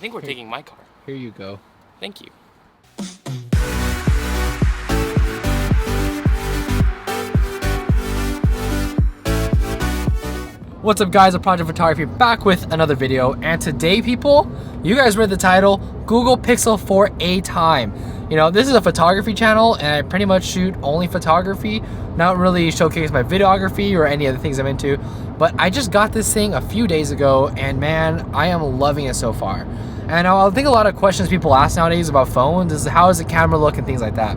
think we're taking my car. Here you go. Thank you. What's up guys, Project Photography back with another video, and today people, you guys read the title, Google Pixel 4a time. You know, this is a photography channel and I pretty much shoot only photography, not really showcase my videography or any other things I'm into, but I just got this thing a few days ago and man, I am loving it so far. And I think a lot of questions people ask nowadays about phones is how does the camera look and things like that.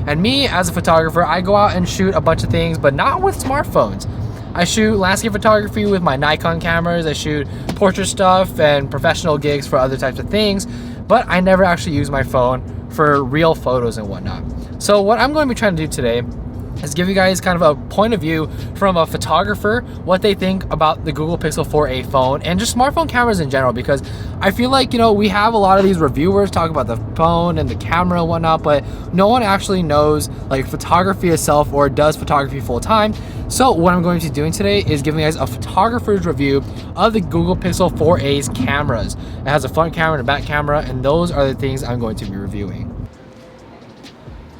And me as a photographer, I go out and shoot a bunch of things, but not with smartphones. I shoot landscape photography with my Nikon cameras, I shoot portrait stuff and professional gigs for other types of things, but I never actually use my phone for real photos and whatnot. So what I'm going to be trying to do today is give you guys kind of a point of view from a photographer, what they think about the Google Pixel 4a phone and just smartphone cameras in general, because I feel like, you know, we have a lot of these reviewers talk about the phone and the camera and whatnot, but no one actually knows like photography itself or does photography full time. So what I'm going to be doing today is giving you guys a photographer's review of the Google Pixel 4a's cameras. It has a front camera and a back camera, and those are the things I'm going to be reviewing.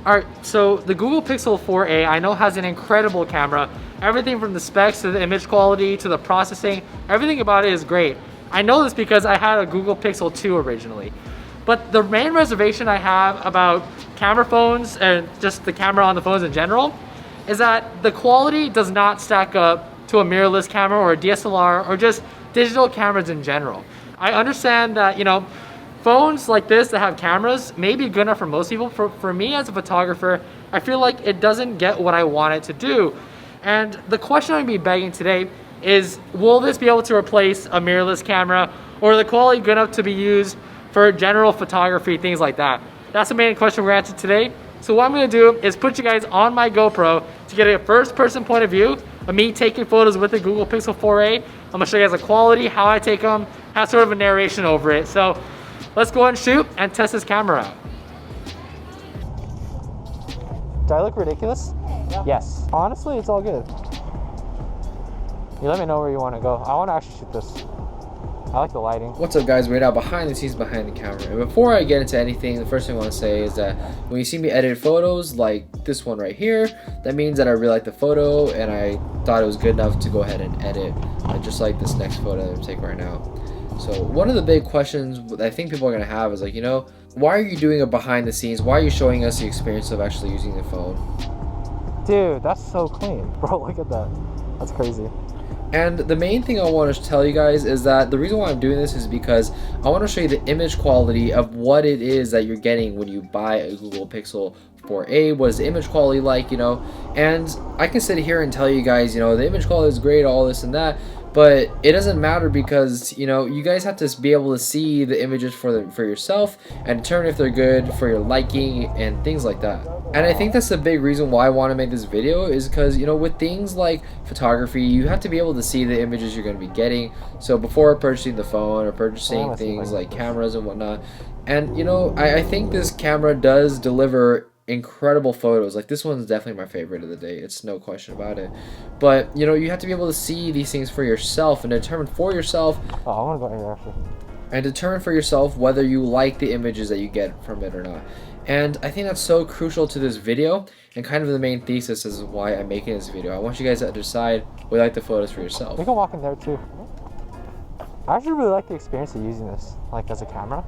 Alright, so the Google Pixel 4a I know has an incredible camera. Everything from the specs to the image quality to the processing, everything about it is great. I know this because I had a Google Pixel 2 originally. But the main reservation I have about camera phones and just the camera on the phones in general is that the quality does not stack up to a mirrorless camera or a DSLR or just digital cameras in general. I understand that, you know, phones like this that have cameras may be good enough for most people. For me as a photographer, I feel like it doesn't get what I want it to do. And the question I'm going to be begging today is, will this be able to replace a mirrorless camera, or the quality good enough to be used for general photography, things like that? That's the main question we're answering today. So what I'm going to do is put you guys on my GoPro to get a first-person point of view of me taking photos with the Google Pixel 4a. I'm going to show you guys the quality, how I take them, have sort of a narration over it. So let's go ahead and shoot and test this camera out. Do I look ridiculous? Yeah. Yes. Honestly, it's all good. You let me know where you want to go. I want to actually shoot this. I like the lighting. What's up guys, we're now behind the scenes behind the camera. And before I get into anything, the first thing I want to say is that when you see me edit photos like this one right here, that means that I really like the photo and I thought it was good enough to go ahead and edit, just like this next photo that I'm taking right now. So one of the big questions that I think people are going to have is like, you know, why are you doing a behind the scenes? Why are you showing us the experience of actually using the phone? Dude, that's so clean. Bro, look at that. That's crazy. And the main thing I want to tell you guys is that the reason why I'm doing this is because I want to show you the image quality of what it is that you're getting when you buy a Google Pixel 4a. What is the image quality like, you know? And I can sit here and tell you guys, you know, the image quality is great, all this and that, but it doesn't matter because, you know, you guys have to be able to see the images for yourself and determine if they're good for your liking and things like that. And I think that's the big reason why I want to make this video is because, you know, with things like photography, you have to be able to see the images you're going to be getting. So before purchasing the phone or purchasing things like cameras and whatnot. And, you know, I think this camera does deliver incredible photos. Like this one's definitely my favorite of the day, it's no question about it. But you know, you have to be able to see these things for yourself and determine for yourself whether you like the images that you get from it or not. And I think that's so crucial to this video and kind of the main thesis is why I'm making this video. I want you guys to decide whether you like the photos for yourself. You can walk in there too. I actually really like the experience of using this like as a camera.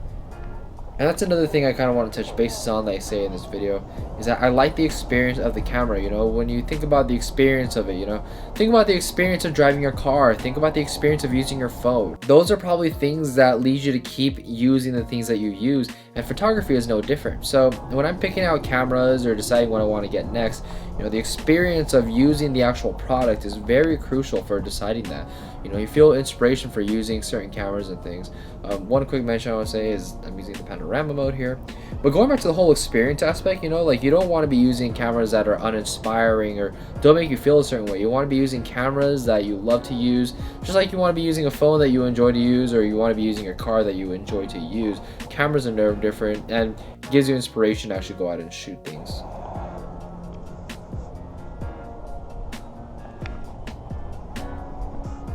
And that's another thing I kind of want to touch bases on that I say in this video, is that I like the experience of the camera. You know, when you think about the experience of it, you know, think about the experience of driving your car, think about the experience of using your phone. Those are probably things that lead you to keep using the things that you use, and photography is no different. So when I'm picking out cameras or deciding what I want to get next, you know, the experience of using the actual product is very crucial for deciding that. You know, you feel inspiration for using certain cameras and things. One quick mention I want to say is I'm using the panorama mode here. But going back to the whole experience aspect, you know, like you don't want to be using cameras that are uninspiring or don't make you feel a certain way. You want to be using cameras that you love to use, just like you want to be using a phone that you enjoy to use, or you want to be using a car that you enjoy to use. Cameras are no different and gives you inspiration to actually go out and shoot things.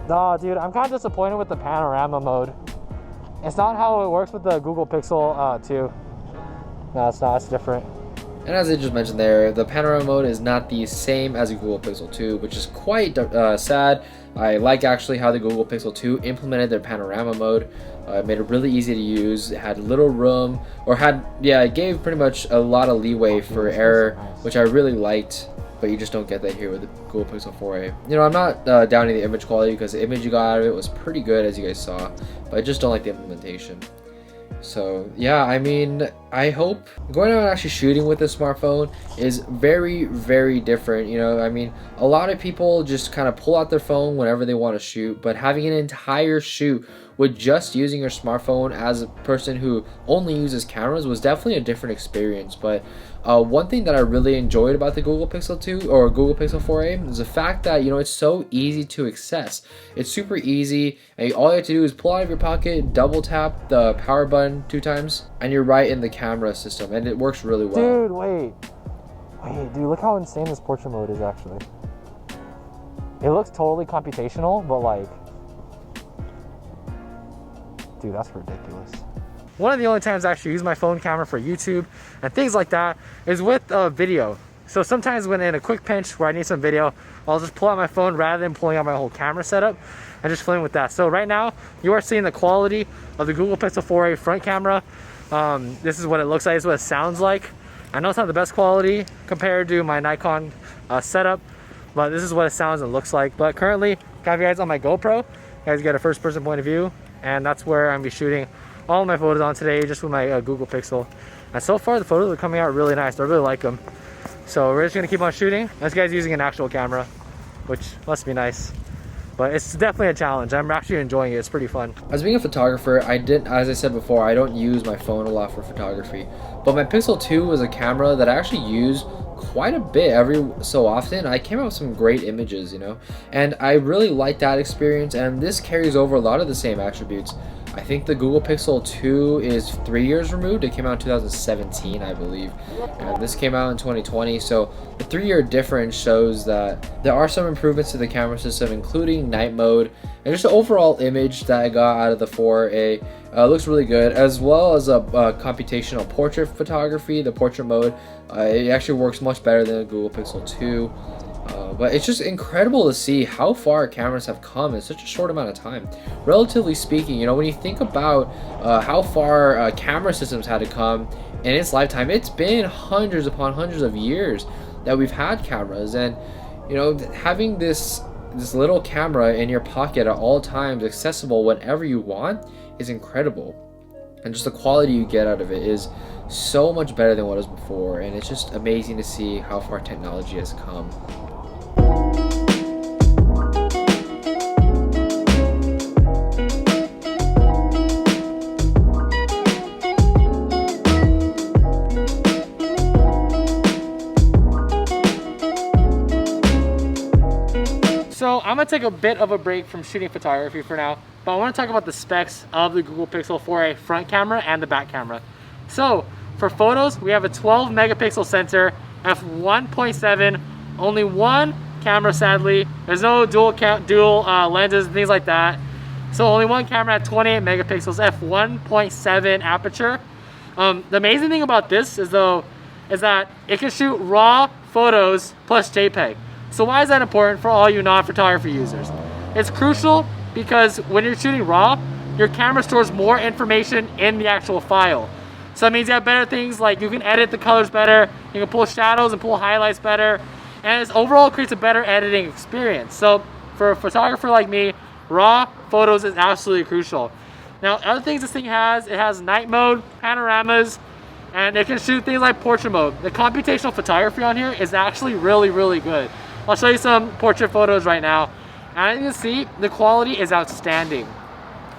Nah, dude, I'm kind of disappointed with the panorama mode. It's not how it works with the Google Pixel 2. No, it's not. It's different. And as I just mentioned there, the panorama mode is not the same as the Google Pixel 2, which is quite sad. I like actually how the Google Pixel 2 implemented their panorama mode. It made it really easy to use. It had little room, or it gave pretty much a lot of leeway for error, which I really liked, but you just don't get that here with the Google Pixel 4a. You know, I'm not downing the image quality because the image you got out of it was pretty good, as you guys saw, but I just don't like the implementation. So yeah, I mean, I hope going out and actually shooting with a smartphone is very, very different. You know, I mean, a lot of people just kind of pull out their phone whenever they want to shoot, but having an entire shoot with just using your smartphone as a person who only uses cameras was definitely a different experience. But one thing that I really enjoyed about the Google Pixel 2 or Google Pixel 4a is the fact that, you know, it's so easy to access. It's super easy, and all you have to do is pull out of your pocket, double tap the power button 2 times, and you're right in the camera system, and it works really well. Dude, wait, dude, look how insane this portrait mode is actually. It looks totally computational, but like, dude, that's ridiculous. One of the only times I actually use my phone camera for YouTube and things like that is with video. So sometimes when in a quick pinch where I need some video, I'll just pull out my phone rather than pulling out my whole camera setup and just filming with that. So right now, you are seeing the quality of the Google Pixel 4a front camera. This is what it looks like, this is what it sounds like. I know it's not the best quality compared to my Nikon setup, but this is what it sounds and looks like. But currently, got you guys on my GoPro. You guys get a first person point of view, and that's where I'm gonna be shooting all my photos on today, just with my Google Pixel. And so far the photos are coming out really nice. I really like them. So we're just gonna keep on shooting. This guy's using an actual camera, which must be nice. But it's definitely a challenge. I'm actually enjoying it. It's pretty fun. As being a photographer, as I said before, I don't use my phone a lot for photography. But my Pixel 2 was a camera that I actually use quite a bit every so often. I came out with some great images, you know, and I really like that experience, and this carries over a lot of the same attributes. I think the Google Pixel 2 is 3 years removed. It came out in 2017, I believe, and this came out in 2020. So the 3-year difference shows that there are some improvements to the camera system, including night mode, and just the overall image that I got out of the 4A looks really good, as well as a computational portrait photography. The portrait mode, it actually works much better than the Google Pixel 2. But it's just incredible to see how far cameras have come in such a short amount of time. Relatively speaking, you know, when you think about how far camera systems had to come in its lifetime, it's been hundreds upon hundreds of years that we've had cameras. And, you know, having this little camera in your pocket at all times, accessible whenever you want, is incredible. And just the quality you get out of it is so much better than what it was before. And it's just amazing to see how far technology has come. So I'm gonna take a bit of a break from shooting photography for now, but I want to talk about the specs of the Google Pixel 4a front camera and the back camera. So for photos, we have a 12 megapixel sensor, f1.7, only one camera, sadly. There's no dual lenses and things like that. So only one camera at 28 megapixels, f1.7 aperture. The amazing thing about this is that it can shoot RAW photos plus JPEG. So why is that important for all you non-photography users? It's crucial because when you're shooting RAW, your camera stores more information in the actual file. So that means you have better things like you can edit the colors better, you can pull shadows and pull highlights better, and it overall creates a better editing experience. So for a photographer like me, RAW photos is absolutely crucial. Now, other things this thing has, it has night mode, panoramas, and it can shoot things like portrait mode. The computational photography on here is actually really, really good. I'll show you some portrait photos right now. And as you can see, the quality is outstanding.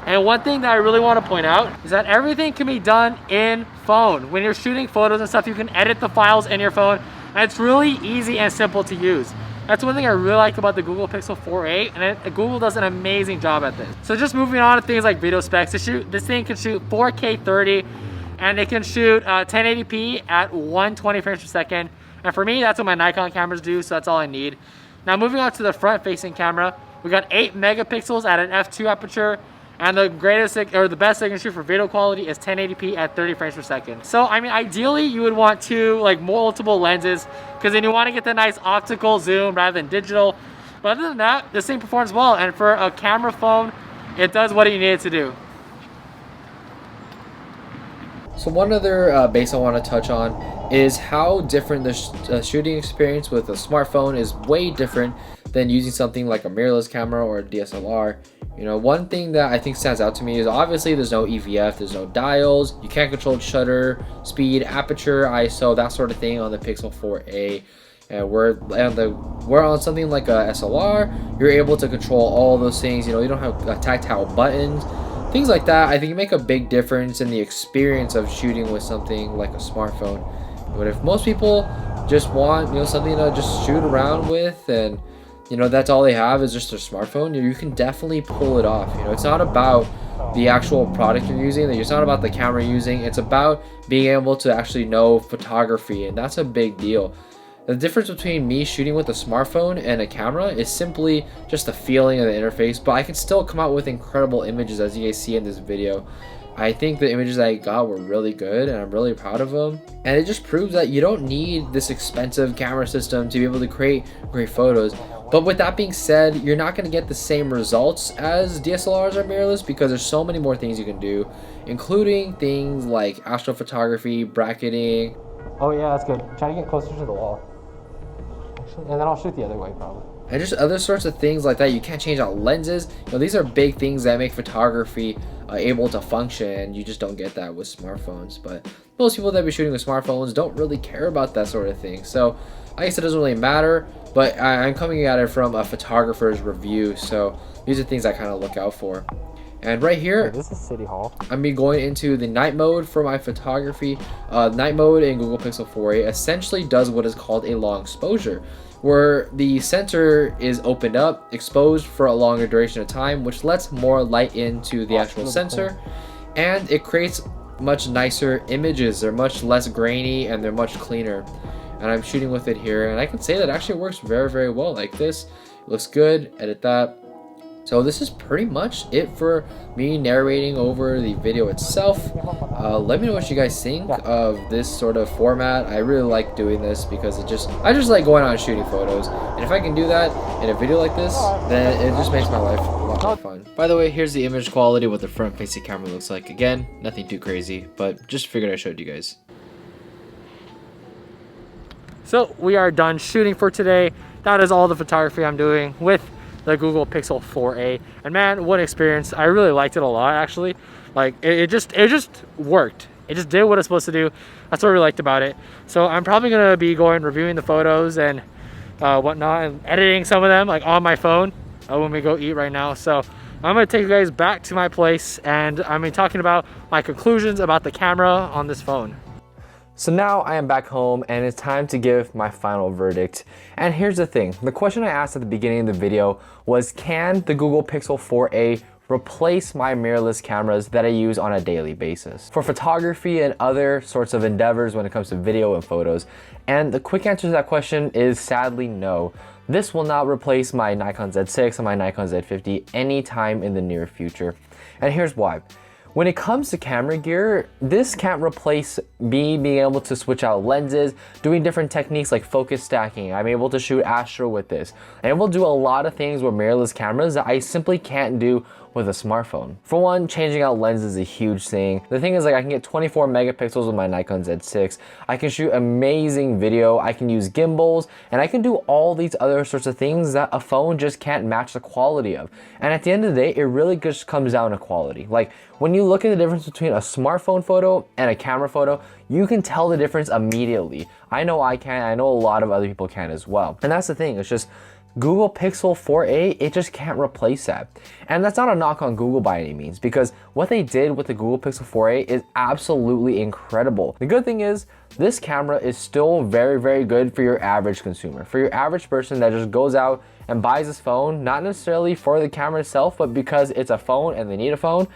And one thing that I really want to point out is that everything can be done in phone. When you're shooting photos and stuff, you can edit the files in your phone, and it's really easy and simple to use. That's one thing I really like about the Google Pixel 4a, and Google does an amazing job at this. So just moving on to things like video specs, this thing can shoot 4K 30, and it can shoot 1080p at 120 frames per second. And for me, that's what my Nikon cameras do, so that's all I need. Now moving on to the front-facing camera, we got 8 megapixels at an f2 aperture, And the the best they can shoot for video quality is 1080p at 30 frames per second. So I mean, ideally you would want two, like, multiple lenses, because then you want to get the nice optical zoom rather than digital. But other than that, this thing performs well, and for a camera phone, it does what it needed to do. So one other base I want to touch on is how different the shooting experience with a smartphone is. Way different than using something like a mirrorless camera or a DSLR. You know, one thing that I think stands out to me is obviously there's no EVF, there's no dials, you can't control shutter speed, aperture, ISO, that sort of thing on the Pixel 4a. And we're on something like a SLR, you're able to control all those things. You know, you don't have tactile buttons, things like that. I think it make a big difference in the experience of shooting with something like a smartphone. But if most people just want, you know, something to just shoot around with, and you know, that's all they have is just their smartphone, you can definitely pull it off. You know, it's not about the actual product you're using, it's not about the camera you're using, it's about being able to actually know photography, and that's a big deal. The difference between me shooting with a smartphone and a camera is simply just the feeling of the interface, but I can still come out with incredible images, as you guys see in this video. I think the images I got were really good, and I'm really proud of them. And it just proves that you don't need this expensive camera system to be able to create great photos. But with that being said, you're not going to get the same results as DSLRs or mirrorless, because there's so many more things you can do, including things like astrophotography, bracketing. Oh yeah, that's good. Try to get closer to the wall. Actually, and then I'll shoot the other way probably. And just other sorts of things like that. You can't change out lenses. You know, these are big things that make photography able to function, and you just don't get that with smartphones. But most people that be shooting with smartphones don't really care about that sort of thing. So I guess it doesn't really matter, but I'm coming at it from a photographer's review, so these are things I kind of look out for. And right here, this is City Hall. I'm be going into the night mode for my photography. Night mode in Google Pixel 4a essentially does what is called a long exposure, where the sensor is opened up, exposed for a longer duration of time, which lets more light into the actual sensor, and it creates much nicer images. They're much less grainy and they're much cleaner. And I'm shooting with it here, and I can say that actually works very, very well. Like this, it looks good. Edit that. So this is pretty much it for me narrating over the video itself. Let me know what you guys think of this sort of format. I really like doing this because I just like going out and shooting photos. And if I can do that in a video like this, then it just makes my life a lot more fun. By the way, here's the image quality, what the front facing camera looks like. Again, nothing too crazy, but just figured I showed you guys. So we are done shooting for today. That is all the photography I'm doing with the Google Pixel 4a, and man, what experience. I really liked it a lot, actually. Like it just worked. It just did what it's supposed to do. That's what I really liked about it. So I'm probably gonna be going reviewing the photos and whatnot, and editing some of them like on my phone when we go eat right now. So I'm gonna take you guys back to my place, and I'm gonna be talking about my conclusions about the camera on this phone. So now I am back home, and it's time to give my final verdict. And here's the thing, the question I asked at the beginning of the video was, can the Google Pixel 4a replace my mirrorless cameras that I use on a daily basis for photography and other sorts of endeavors when it comes to video and photos? And the quick answer to that question is sadly no. This will not replace my Nikon Z6 and my Nikon Z50 anytime in the near future. And here's why. When it comes to camera gear, this can't replace me being able to switch out lenses, doing different techniques like focus stacking. I'm able to shoot astro with this. And it will do a lot of things with mirrorless cameras that I simply can't do with a smartphone. For one, changing out lenses is a huge thing. The thing is, like, I can get 24 megapixels with my Nikon Z6. I can shoot amazing video. I can use gimbals, and I can do all these other sorts of things that a phone just can't match the quality of. And at the end of the day, it really just comes down to quality. Like, when you look at the difference between a smartphone photo and a camera photo, you can tell the difference immediately. I know I can, I know a lot of other people can as well. And that's the thing, it's just Google Pixel 4a, it just can't replace that. And that's not a knock on Google by any means, because what they did with the Google Pixel 4a is absolutely incredible. The good thing is, this camera is still very, very good for your average consumer, for your average person that just goes out and buys this phone, not necessarily for the camera itself, but because it's a phone and they need a phone.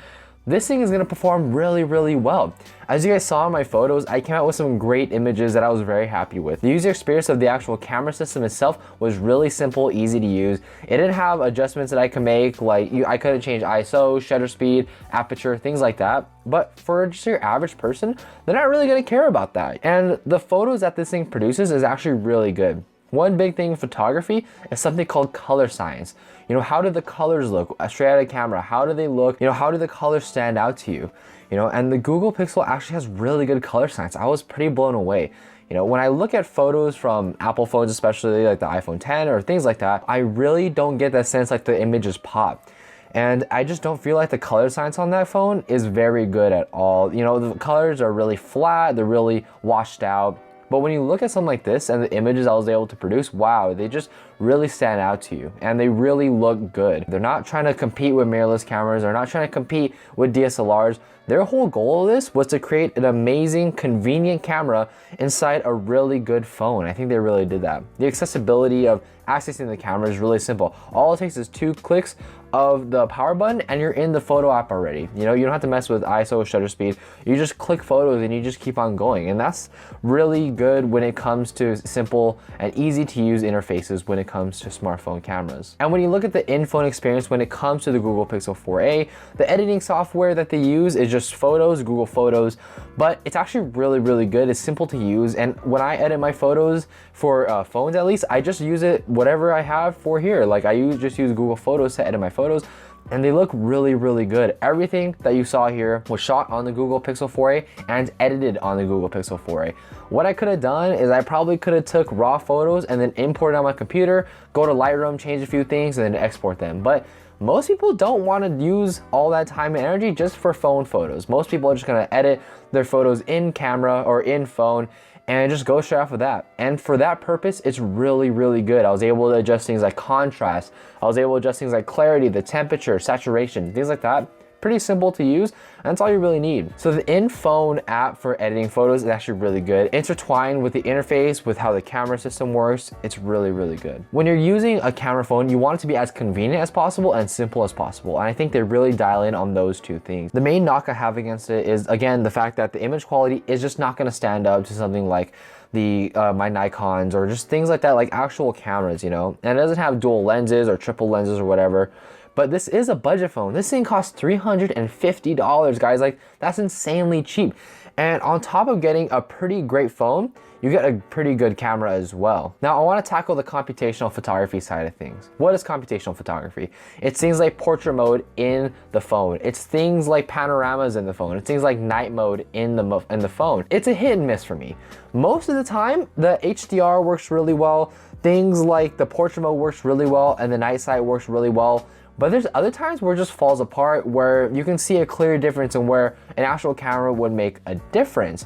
this thing is gonna perform really, really well. As you guys saw in my photos, I came out with some great images that I was very happy with. The user experience of the actual camera system itself was really simple, easy to use. It didn't have adjustments that I could make, like I couldn't change ISO, shutter speed, aperture, things like that. But for just your average person, they're not really gonna care about that. And the photos that this thing produces is actually really good. One big thing in photography is something called color science. You know, how do the colors look straight out of camera? How do they look? You know, how do the colors stand out to you? You know, and the Google Pixel actually has really good color science. I was pretty blown away. You know, when I look at photos from Apple phones, especially like the iPhone 10 or things like that, I really don't get that sense like the images pop. And I just don't feel like the color science on that phone is very good at all. You know, the colors are really flat, they're really washed out. But when you look at something like this and the images I was able to produce, wow, they just really stand out to you and they really look good. They're not trying to compete with mirrorless cameras. They're not trying to compete with DSLRs. Their whole goal of this was to create an amazing, convenient camera inside a really good phone. I think they really did that. The accessibility of accessing the camera is really simple. All it takes is 2 clicks of the power button and you're in the photo app already. You know, you don't have to mess with ISO, shutter speed. You just click photos and you just keep on going. And that's really good when it comes to simple and easy to use interfaces when it comes to smartphone cameras. And when you look at the in-phone experience when it comes to the Google Pixel 4a, the editing software that they use is just Photos, Google Photos, but it's actually really, really good. It's simple to use. And when I edit my photos for phones, at least, I just use it, whatever I have for here. Like just use Google Photos to edit my photos, and they look really, really good. Everything that you saw here was shot on the Google Pixel 4a and edited on the Google Pixel 4a. What I could have done is I probably could have took raw photos and then imported on my computer, go to Lightroom, change a few things, and then export them. But most people don't want to use all that time and energy just for phone photos. Most people are just going to edit their photos in camera or in phone and just go straight off of that. And for that purpose, it's really, really good. I was able to adjust things like contrast. I was able to adjust things like clarity, the temperature, saturation, things like that. Pretty simple to use, and that's all you really need. So the in-phone app for editing photos is actually really good. Intertwined with the interface, with how the camera system works, it's really, really good. When you're using a camera phone, you want it to be as convenient as possible and simple as possible. And I think they really dial in on those 2 things. The main knock I have against it is, again, the fact that the image quality is just not gonna stand up to something like the my Nikons or just things like that, like actual cameras, you know? And it doesn't have dual lenses or triple lenses or whatever. But this is a budget phone. This thing costs $350, guys. Like, that's insanely cheap. And on top of getting a pretty great phone, you get a pretty good camera as well. Now, I want to tackle the computational photography side of things. What is computational photography? It's things like portrait mode in the phone. It's things like panoramas in the phone. It's things like night mode in the phone. It's a hit and miss for me. Most of the time, the HDR works really well. Things like the portrait mode works really well and the night sight works really well. But there's other times where it just falls apart, where you can see a clear difference and where an actual camera would make a difference.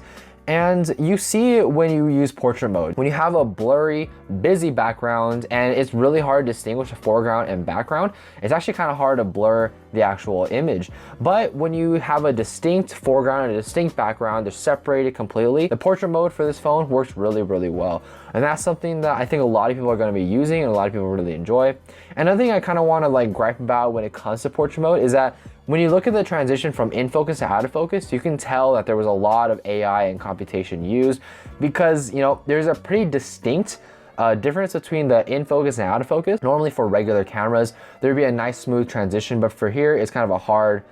And you see it when you use portrait mode. When you have a blurry, busy background and it's really hard to distinguish a foreground and background, it's actually kind of hard to blur the actual image. But when you have a distinct foreground and a distinct background, they're separated completely, the portrait mode for this phone works really, really well. And that's something that I think a lot of people are going to be using and a lot of people really enjoy. Another thing I kind of want to like gripe about when it comes to portrait mode is that when you look at the transition from in focus to out of focus, you can tell that there was a lot of AI and computation used because, you know, there's a pretty distinct difference between the in focus and out of focus. Normally for regular cameras, there'd be a nice smooth transition, but for here, it's kind of a hard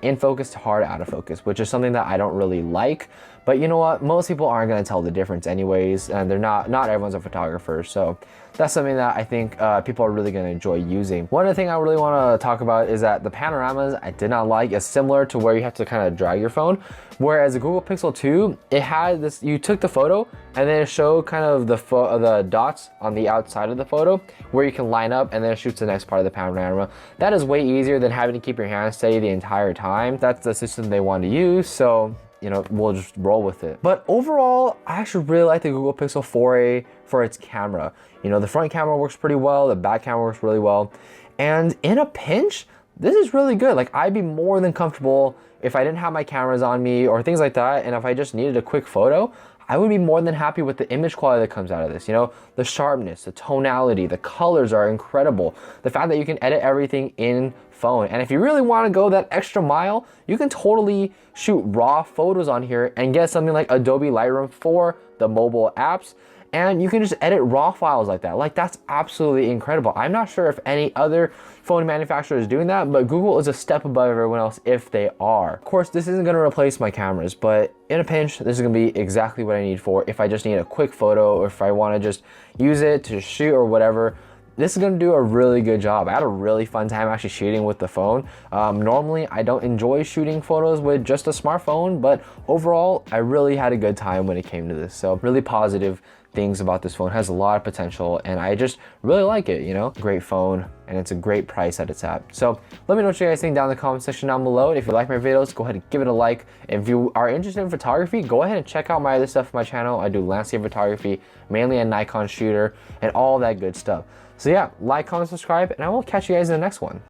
in focus to hard out of focus, which is something that I don't really like. But you know what? Most people aren't going to tell the difference anyways, and they're not everyone's a photographer. So that's something that I think people are really going to enjoy using. One other thing I really want to talk about is that the panoramas I did not like. It's similar to where you have to kind of drag your phone, whereas the Google Pixel 2, it had this, you took the photo and then it showed kind of the dots on the outside of the photo where you can line up and then it shoots the next part of the panorama. That is way easier than having to keep your hands steady the entire time. That's the system they want to use, so you know, we'll just roll with it. But overall, I actually really like the Google Pixel 4a for its camera. You know, the front camera works pretty well, the back camera works really well, and in a pinch, this is really good. Like, I'd be more than comfortable if I didn't have my cameras on me or things like that, and if I just needed a quick photo, I would be more than happy with the image quality that comes out of this. You know, the sharpness, the tonality, the colors are incredible. The fact that you can edit everything in phone. And if you really want to go that extra mile, you can totally shoot raw photos on here and get something like Adobe Lightroom for the mobile apps. And you can just edit raw files like that. Like, that's absolutely incredible. I'm not sure if any other phone manufacturer is doing that, but Google is a step above everyone else if they are. Of course, this isn't gonna replace my cameras, but in a pinch, this is gonna be exactly what I need for if I just need a quick photo or if I wanna just use it to shoot or whatever. This is gonna do a really good job. I had a really fun time actually shooting with the phone. Normally, I don't enjoy shooting photos with just a smartphone, but overall, I really had a good time when it came to this. So really positive things about this phone. It has a lot of potential and I just really like it, you know? Great phone and it's a great price that it's at. So let me know what you guys think down in the comment section down below. And if you like my videos, go ahead and give it a like. If you are interested in photography, go ahead and check out my other stuff on my channel. I do landscape photography, mainly a Nikon shooter and all that good stuff. So yeah, like, comment, subscribe, and I will catch you guys in the next one.